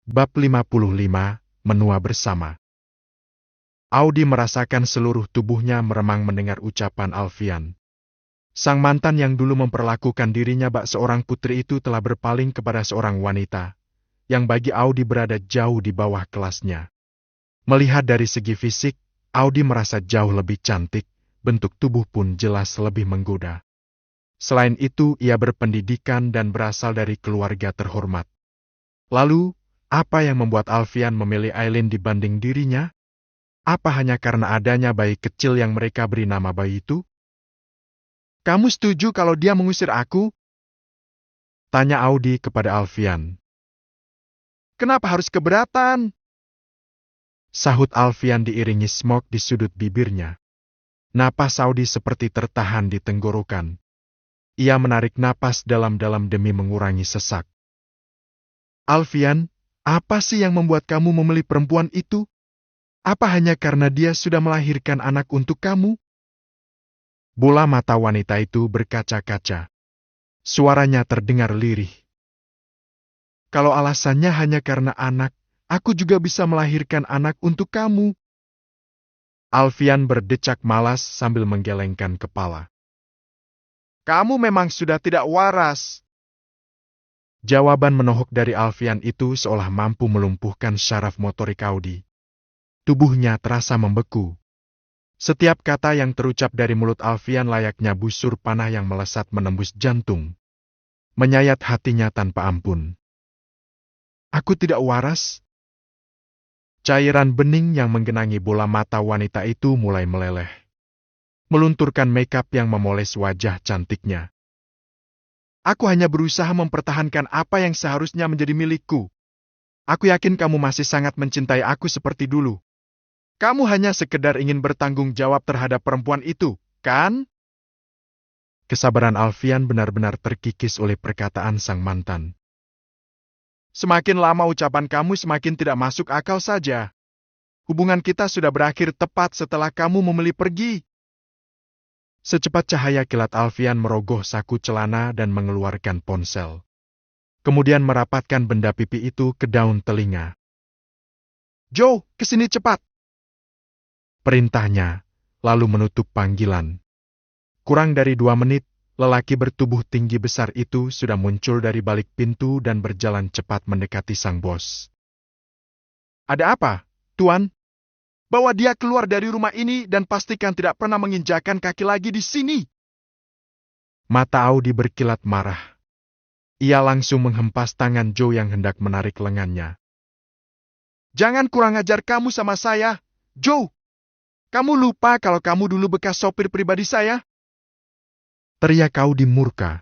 Bab 55, Menua Bersama. Audi merasakan seluruh tubuhnya meremang mendengar ucapan Alfian. Sang mantan yang dulu memperlakukan dirinya bak seorang putri itu telah berpaling kepada seorang wanita, yang bagi Audi berada jauh di bawah kelasnya. Melihat dari segi fisik, Audi merasa jauh lebih cantik, bentuk tubuh pun jelas lebih menggoda. Selain itu, ia berpendidikan dan berasal dari keluarga terhormat. Lalu, apa yang membuat Alfian memilih Aileen dibanding dirinya? Apa hanya karena adanya bayi kecil yang mereka beri nama bayi itu? "Kamu setuju kalau dia mengusir aku?" tanya Audi kepada Alfian. "Kenapa harus keberatan?" sahut Alfian diiringi smog di sudut bibirnya. Napas Audi seperti tertahan di tenggorokan. Ia menarik napas dalam-dalam demi mengurangi sesak. "Alfian, apa sih yang membuat kamu memilih perempuan itu? Apa hanya karena dia sudah melahirkan anak untuk kamu?" Bola mata wanita itu berkaca-kaca. Suaranya terdengar lirih. "Kalau alasannya hanya karena anak, aku juga bisa melahirkan anak untuk kamu." Alfian berdecak malas sambil menggelengkan kepala. "Kamu memang sudah tidak waras." Jawaban menohok dari Alfian itu seolah mampu melumpuhkan syaraf motorik Audi. Tubuhnya terasa membeku. Setiap kata yang terucap dari mulut Alfian layaknya busur panah yang melesat menembus jantung, menyayat hatinya tanpa ampun. "Aku tidak waras?" Cairan bening yang menggenangi bola mata wanita itu mulai meleleh, melunturkan makeup yang memoles wajah cantiknya. "Aku hanya berusaha mempertahankan apa yang seharusnya menjadi milikku. Aku yakin kamu masih sangat mencintai aku seperti dulu. Kamu hanya sekedar ingin bertanggung jawab terhadap perempuan itu, kan?" Kesabaran Alfian benar-benar terkikis oleh perkataan sang mantan. "Semakin lama ucapan kamu semakin tidak masuk akal saja. Hubungan kita sudah berakhir tepat setelah kamu memilih pergi." Secepat cahaya kilat Alfian merogoh saku celana dan mengeluarkan ponsel. Kemudian merapatkan benda pipi itu ke daun telinga. "Joe, kesini cepat!" perintahnya, lalu menutup panggilan. Kurang dari 2 menit, lelaki bertubuh tinggi besar itu sudah muncul dari balik pintu dan berjalan cepat mendekati sang bos. "Ada apa, Tuan? Bawa dia keluar dari rumah ini dan pastikan tidak pernah menginjakan kaki lagi di sini." Mata Audi berkilat marah. Ia langsung menghempas tangan Joe yang hendak menarik lengannya. "Jangan kurang ajar kamu sama saya, Joe! Kamu lupa kalau kamu dulu bekas sopir pribadi saya?" teriak Audi murka.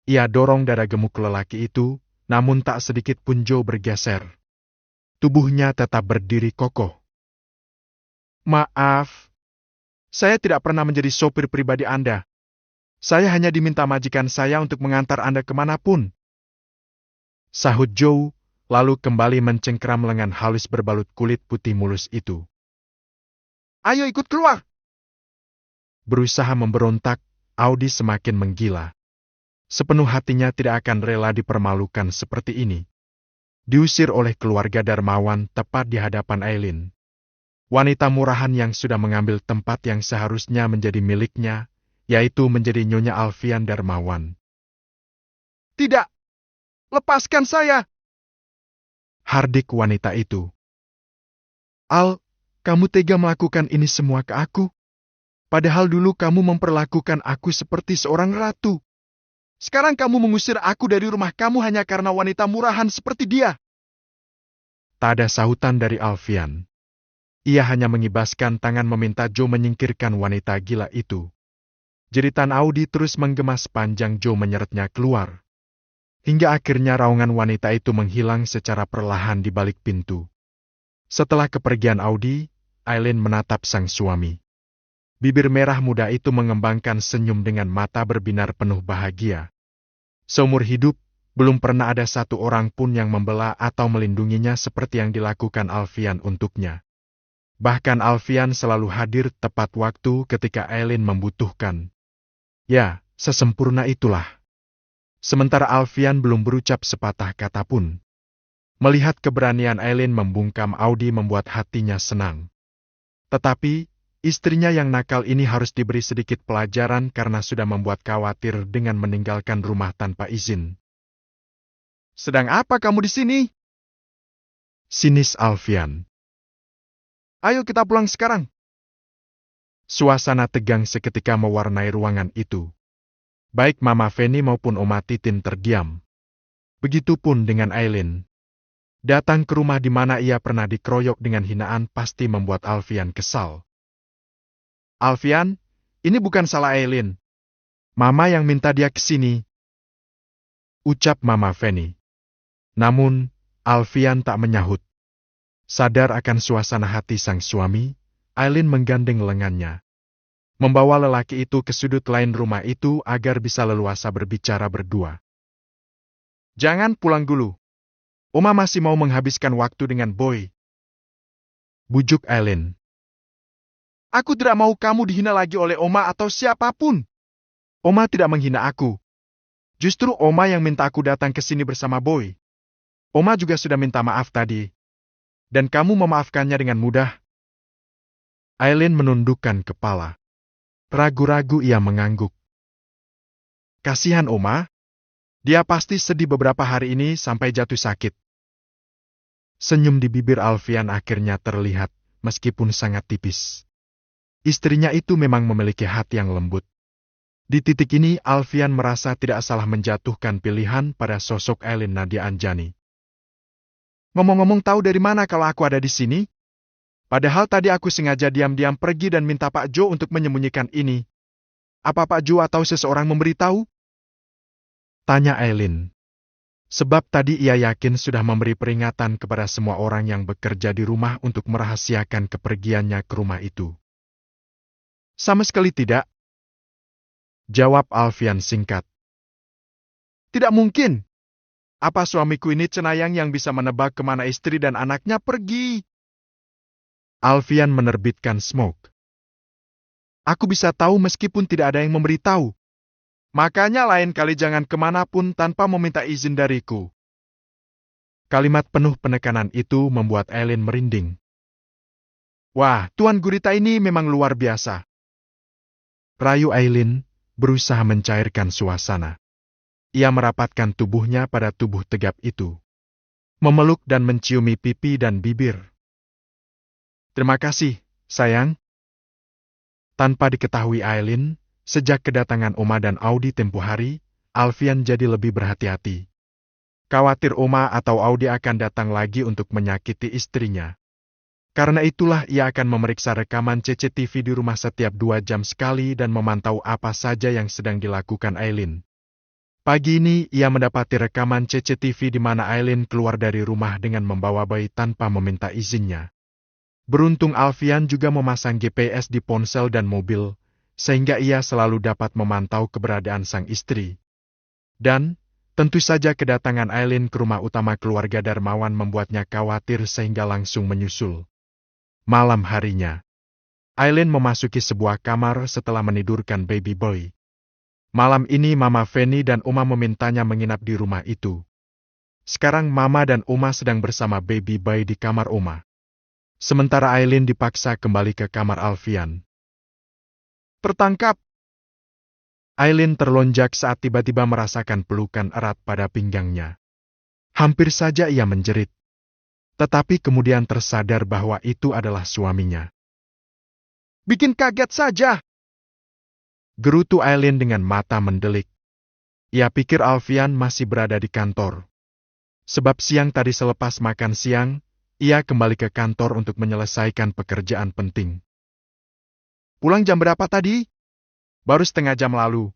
Ia dorong dada gemuk lelaki itu, namun tak sedikit pun Joe bergeser. Tubuhnya tetap berdiri kokoh. "Maaf, saya tidak pernah menjadi sopir pribadi Anda. Saya hanya diminta majikan saya untuk mengantar Anda kemanapun," sahut Joe, lalu kembali mencengkeram lengan halus berbalut kulit putih mulus itu. "Ayo ikut keluar!" Berusaha memberontak, Audi semakin menggila. Sepenuh hatinya tidak akan rela dipermalukan seperti ini. Diusir oleh keluarga Darmawan tepat di hadapan Aileen. Wanita murahan yang sudah mengambil tempat yang seharusnya menjadi miliknya, yaitu menjadi Nyonya Alfian Darmawan. "Tidak! Lepaskan saya!" hardik wanita itu. "Al, kamu tega melakukan ini semua ke aku? Padahal dulu kamu memperlakukan aku seperti seorang ratu. Sekarang kamu mengusir aku dari rumah kamu hanya karena wanita murahan seperti dia." Tak ada sahutan dari Alfian. Ia hanya mengibaskan tangan meminta Joe menyingkirkan wanita gila itu. Jeritan Audi terus menggema sepanjang Joe menyeretnya keluar. Hingga akhirnya raungan wanita itu menghilang secara perlahan di balik pintu. Setelah kepergian Audi, Aileen menatap sang suami. Bibir merah muda itu mengembangkan senyum dengan mata berbinar penuh bahagia. Seumur hidup, belum pernah ada satu orang pun yang membela atau melindunginya seperti yang dilakukan Alfian untuknya. Bahkan Alfian selalu hadir tepat waktu ketika Aileen membutuhkan. Ya, sesempurna itulah. Sementara Alfian belum berucap sepatah kata pun. Melihat keberanian Aileen membungkam Audi membuat hatinya senang. Tetapi, istrinya yang nakal ini harus diberi sedikit pelajaran karena sudah membuat khawatir dengan meninggalkan rumah tanpa izin. "Sedang apa kamu di sini?" sinis Alfian. "Ayo kita pulang sekarang." Suasana tegang seketika mewarnai ruangan itu. Baik Mama Feni maupun Oma Titin terdiam. Begitupun dengan Aileen. Datang ke rumah di mana ia pernah dikeroyok dengan hinaan pasti membuat Alfian kesal. "Alfian, ini bukan salah Aileen. Mama yang minta dia ke sini," ucap Mama Feni. Namun, Alfian tak menyahut. Sadar akan suasana hati sang suami, Aileen menggandeng lengannya. Membawa lelaki itu ke sudut lain rumah itu agar bisa leluasa berbicara berdua. "Jangan pulang dulu. Oma masih mau menghabiskan waktu dengan Boy," bujuk Aileen. "Aku tidak mau kamu dihina lagi oleh Oma atau siapapun. Oma tidak menghina aku. Justru Oma yang minta aku datang ke sini bersama Boy. Oma juga sudah minta maaf tadi. Dan kamu memaafkannya dengan mudah." Aileen menundukkan kepala. Ragu-ragu ia mengangguk. "Kasihan Oma. Dia pasti sedih beberapa hari ini sampai jatuh sakit." Senyum di bibir Alfian akhirnya terlihat, meskipun sangat tipis. Istrinya itu memang memiliki hati yang lembut. Di titik ini Alfian merasa tidak salah menjatuhkan pilihan pada sosok Aileen Nadia Anjani. "Ngomong-ngomong, tahu dari mana kalau aku ada di sini? Padahal tadi aku sengaja diam-diam pergi dan minta Pak Jo untuk menyembunyikan ini. Apa Pak Jo atau seseorang memberitahu?" tanya Aileen. Sebab tadi ia yakin sudah memberi peringatan kepada semua orang yang bekerja di rumah untuk merahasiakan kepergiannya ke rumah itu. "Sama sekali tidak," jawab Alfian singkat. "Tidak mungkin. Apa suamiku ini cenayang yang bisa menebak kemana istri dan anaknya pergi?" Alfian menerbitkan smoke. "Aku bisa tahu meskipun tidak ada yang memberitahu. Makanya lain kali jangan kemanapun tanpa meminta izin dariku." Kalimat penuh penekanan itu membuat Aileen merinding. "Wah, Tuan Gurita ini memang luar biasa," rayu Aileen, berusaha mencairkan suasana. Ia merapatkan tubuhnya pada tubuh tegap itu. Memeluk dan menciumi pipi dan bibir. "Terima kasih, sayang." Tanpa diketahui Aileen, sejak kedatangan Oma dan Audi tempo hari, Alfian jadi lebih berhati-hati. Khawatir Oma atau Audi akan datang lagi untuk menyakiti istrinya. Karena itulah ia akan memeriksa rekaman CCTV di rumah setiap 2 jam sekali dan memantau apa saja yang sedang dilakukan Aileen. Pagi ini ia mendapati rekaman CCTV di mana Aileen keluar dari rumah dengan membawa bayi tanpa meminta izinnya. Beruntung Alfian juga memasang GPS di ponsel dan mobil, sehingga ia selalu dapat memantau keberadaan sang istri. Dan, tentu saja kedatangan Aileen ke rumah utama keluarga Darmawan membuatnya khawatir sehingga langsung menyusul. Malam harinya, Aileen memasuki sebuah kamar setelah menidurkan baby boy. Malam ini Mama Feni dan Uma memintanya menginap di rumah itu. Sekarang Mama dan Uma sedang bersama baby boy di kamar Uma. Sementara Aileen dipaksa kembali ke kamar Alfian. "Tertangkap!" Aileen terlonjak saat tiba-tiba merasakan pelukan erat pada pinggangnya. Hampir saja ia menjerit. Tetapi kemudian tersadar bahwa itu adalah suaminya. "Bikin kaget saja!" gerutu Aileen dengan mata mendelik. Ia pikir Alfian masih berada di kantor. Sebab siang tadi selepas makan siang, ia kembali ke kantor untuk menyelesaikan pekerjaan penting. "Pulang jam berapa tadi?" "Baru setengah jam lalu."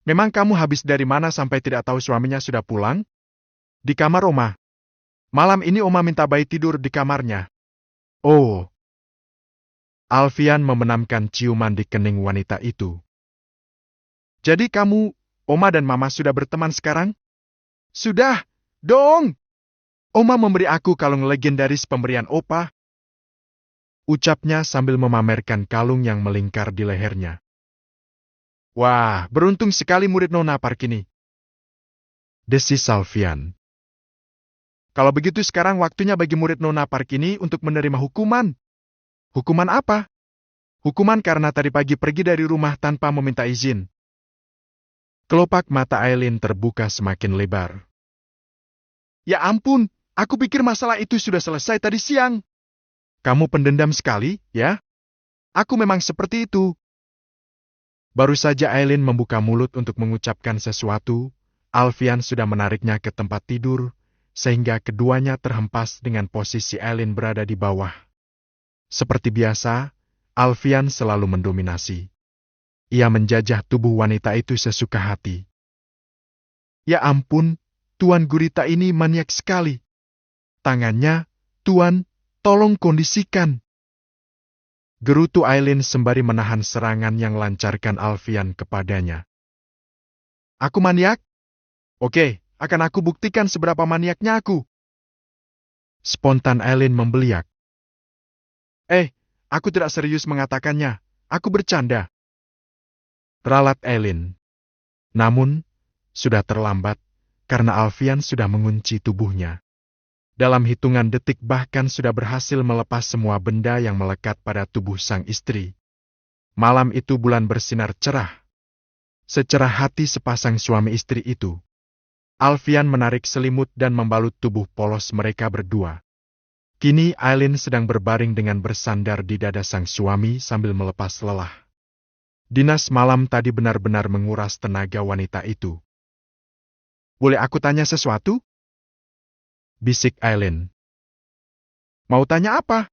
"Memang kamu habis dari mana sampai tidak tahu suaminya sudah pulang?" "Di kamar Oma. Malam ini Oma minta bayi tidur di kamarnya." "Oh." Alfian membenamkan ciuman di kening wanita itu. "Jadi kamu, Oma dan Mama sudah berteman sekarang?" "Sudah, dong. Oma memberi aku kalung legendaris pemberian Opa," ucapnya sambil memamerkan kalung yang melingkar di lehernya. "Wah, beruntung sekali murid Nona Parkini," desis Alfian. Kalau begitu sekarang waktunya bagi murid Nona Park ini untuk menerima hukuman. Hukuman apa? Hukuman karena tadi pagi pergi dari rumah tanpa meminta izin. Kelopak mata Aileen terbuka semakin lebar. Ya ampun, aku pikir masalah itu sudah selesai tadi siang. Kamu pendendam sekali, ya? Aku memang seperti itu. Baru saja Aileen membuka mulut untuk mengucapkan sesuatu, Alfian sudah menariknya ke tempat tidur, sehingga keduanya terhempas dengan posisi Aileen berada di bawah. Seperti biasa, Alfian selalu mendominasi. Ia menjajah tubuh wanita itu sesuka hati. Ya ampun, Tuan Gurita ini maniak sekali. Tangannya, Tuan, tolong kondisikan. Gerutu Aileen sembari menahan serangan yang lancarkan Alfian kepadanya. Aku maniak? Oke, akan aku buktikan seberapa maniaknya aku. Spontan Aileen membeliak. Aku tidak serius mengatakannya. Aku bercanda. Ralat Aileen. Namun, sudah terlambat, karena Alfian sudah mengunci tubuhnya. Dalam hitungan detik bahkan sudah berhasil melepas semua benda yang melekat pada tubuh sang istri. Malam itu bulan bersinar cerah. Secerah hati sepasang suami istri itu. Alfian menarik selimut dan membalut tubuh polos mereka berdua. Kini Aileen sedang berbaring dengan bersandar di dada sang suami sambil melepas lelah. Dinas malam tadi benar-benar menguras tenaga wanita itu. Boleh aku tanya sesuatu? Bisik Aileen. Mau tanya apa?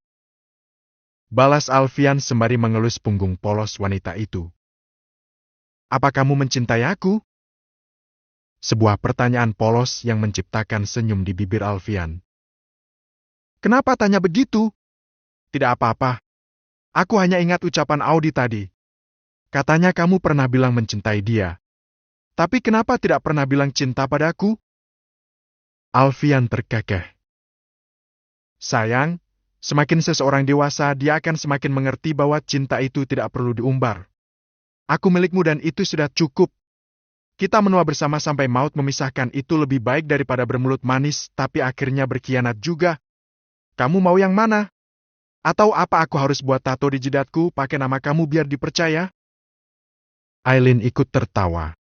Balas Alfian sembari mengelus punggung polos wanita itu. Apa kamu mencintai aku? Sebuah pertanyaan polos yang menciptakan senyum di bibir Alfian. Kenapa tanya begitu? Tidak apa-apa. Aku hanya ingat ucapan Audi tadi. Katanya kamu pernah bilang mencintai dia. Tapi kenapa tidak pernah bilang cinta padaku? Alfian terkekeh. Sayang, semakin seseorang dewasa, dia akan semakin mengerti bahwa cinta itu tidak perlu diumbar. Aku milikmu dan itu sudah cukup. Kita menua bersama sampai maut memisahkan itu lebih baik daripada bermulut manis tapi akhirnya berkhianat juga. Kamu mau yang mana? Atau apa aku harus buat tato di jidatku pakai nama kamu biar dipercaya? Aileen ikut tertawa.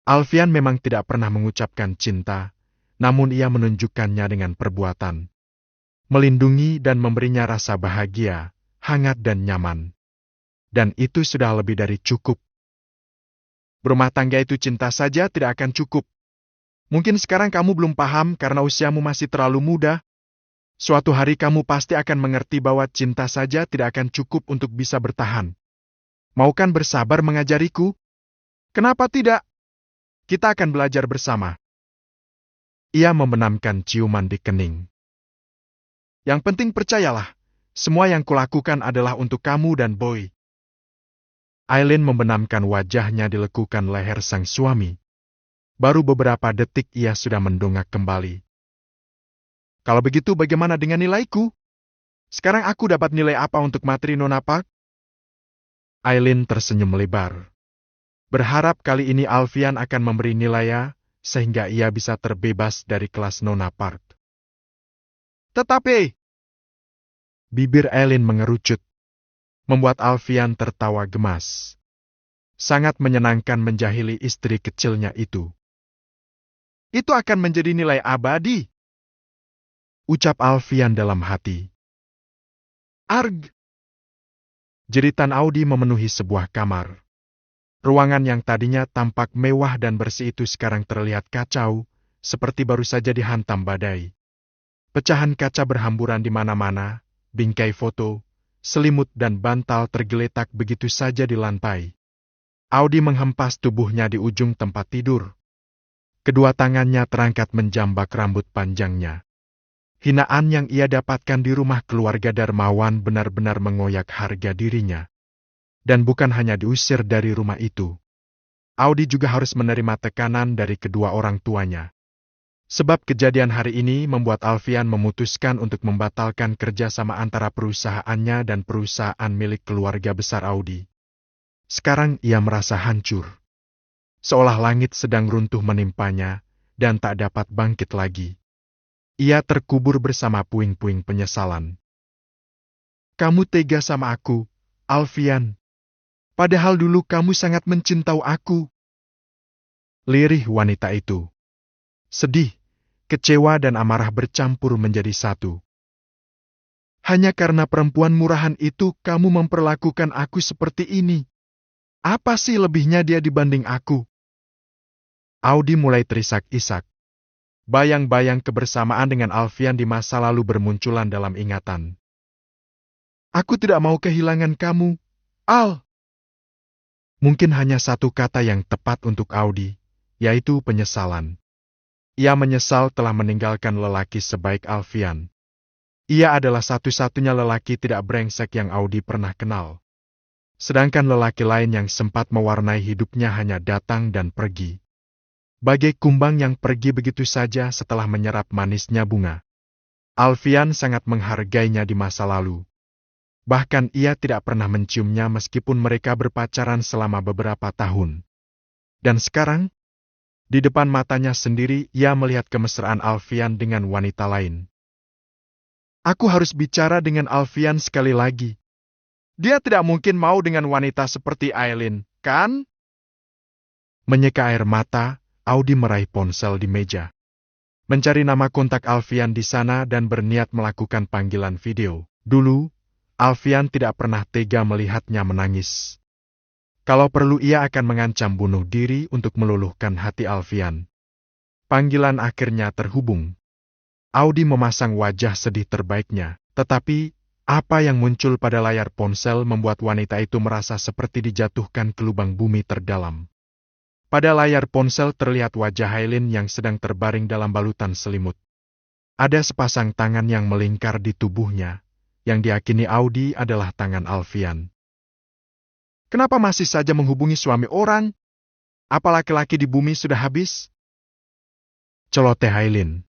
Alfian memang tidak pernah mengucapkan cinta, namun ia menunjukkannya dengan perbuatan. Melindungi dan memberinya rasa bahagia, hangat dan nyaman. Dan itu sudah lebih dari cukup. Berumah tangga itu cinta saja tidak akan cukup. Mungkin sekarang kamu belum paham karena usiamu masih terlalu muda. Suatu hari kamu pasti akan mengerti bahwa cinta saja tidak akan cukup untuk bisa bertahan. Mau kan bersabar mengajariku? Kenapa tidak? Kita akan belajar bersama. Ia membenamkan ciuman di kening. Yang penting percayalah, semua yang kulakukan adalah untuk kamu dan Boy. Aileen membenamkan wajahnya di lekukan leher sang suami. Baru beberapa detik ia sudah mendongak kembali. Kalau begitu bagaimana dengan nilaiku? Sekarang aku dapat nilai apa untuk materi Nona Park? Aileen tersenyum lebar. Berharap kali ini Alfian akan memberi nilai sehingga ia bisa terbebas dari kelas Nona Park. Tetapi, bibir Aileen mengerucut, membuat Alfian tertawa gemas. Sangat menyenangkan menjahili istri kecilnya itu. Itu akan menjadi nilai abadi, ucap Alfian dalam hati. Arg! Jeritan Audi memenuhi sebuah kamar. Ruangan yang tadinya tampak mewah dan bersih itu sekarang terlihat kacau, seperti baru saja dihantam badai. Pecahan kaca berhamburan di mana-mana, bingkai foto, selimut dan bantal tergeletak begitu saja di lantai. Audi menghempas tubuhnya di ujung tempat tidur. Kedua tangannya terangkat menjambak rambut panjangnya. Hinaan yang ia dapatkan di rumah keluarga Darmawan benar-benar mengoyak harga dirinya. Dan bukan hanya diusir dari rumah itu. Audi juga harus menerima tekanan dari kedua orang tuanya. Sebab kejadian hari ini membuat Alfian memutuskan untuk membatalkan kerjasama antara perusahaannya dan perusahaan milik keluarga besar Audi. Sekarang ia merasa hancur. Seolah langit sedang runtuh menimpanya dan tak dapat bangkit lagi. Ia terkubur bersama puing-puing penyesalan. Kamu tega sama aku, Alfian. Padahal dulu kamu sangat mencintai aku. Lirih wanita itu. Sedih, kecewa dan amarah bercampur menjadi satu. Hanya karena perempuan murahan itu kamu memperlakukan aku seperti ini. Apa sih lebihnya dia dibanding aku? Audi mulai terisak-isak. Bayang-bayang kebersamaan dengan Alfian di masa lalu bermunculan dalam ingatan. Aku tidak mau kehilangan kamu, Al. Mungkin hanya satu kata yang tepat untuk Audi, yaitu penyesalan. Ia menyesal telah meninggalkan lelaki sebaik Alfian. Ia adalah satu-satunya lelaki tidak brengsek yang Audi pernah kenal. Sedangkan lelaki lain yang sempat mewarnai hidupnya hanya datang dan pergi. Bagai kumbang yang pergi begitu saja setelah menyerap manisnya bunga. Alfian sangat menghargainya di masa lalu. Bahkan ia tidak pernah menciumnya meskipun mereka berpacaran selama beberapa tahun. Dan sekarang, di depan matanya sendiri ia melihat kemesraan Alfian dengan wanita lain. Aku harus bicara dengan Alfian sekali lagi. Dia tidak mungkin mau dengan wanita seperti Aileen, kan? Menyeka air mata, Audi meraih ponsel di meja. Mencari nama kontak Alfian di sana dan berniat melakukan panggilan video. Dulu, Alfian tidak pernah tega melihatnya menangis. Kalau perlu ia akan mengancam bunuh diri untuk meluluhkan hati Alfian. Panggilan akhirnya terhubung. Audi memasang wajah sedih terbaiknya, tetapi apa yang muncul pada layar ponsel membuat wanita itu merasa seperti dijatuhkan ke lubang bumi terdalam. Pada layar ponsel terlihat wajah Aileen yang sedang terbaring dalam balutan selimut. Ada sepasang tangan yang melingkar di tubuhnya, yang diyakini Audi adalah tangan Alfian. Kenapa masih saja menghubungi suami orang? Apa laki-laki di bumi sudah habis? Celoteh Aileen.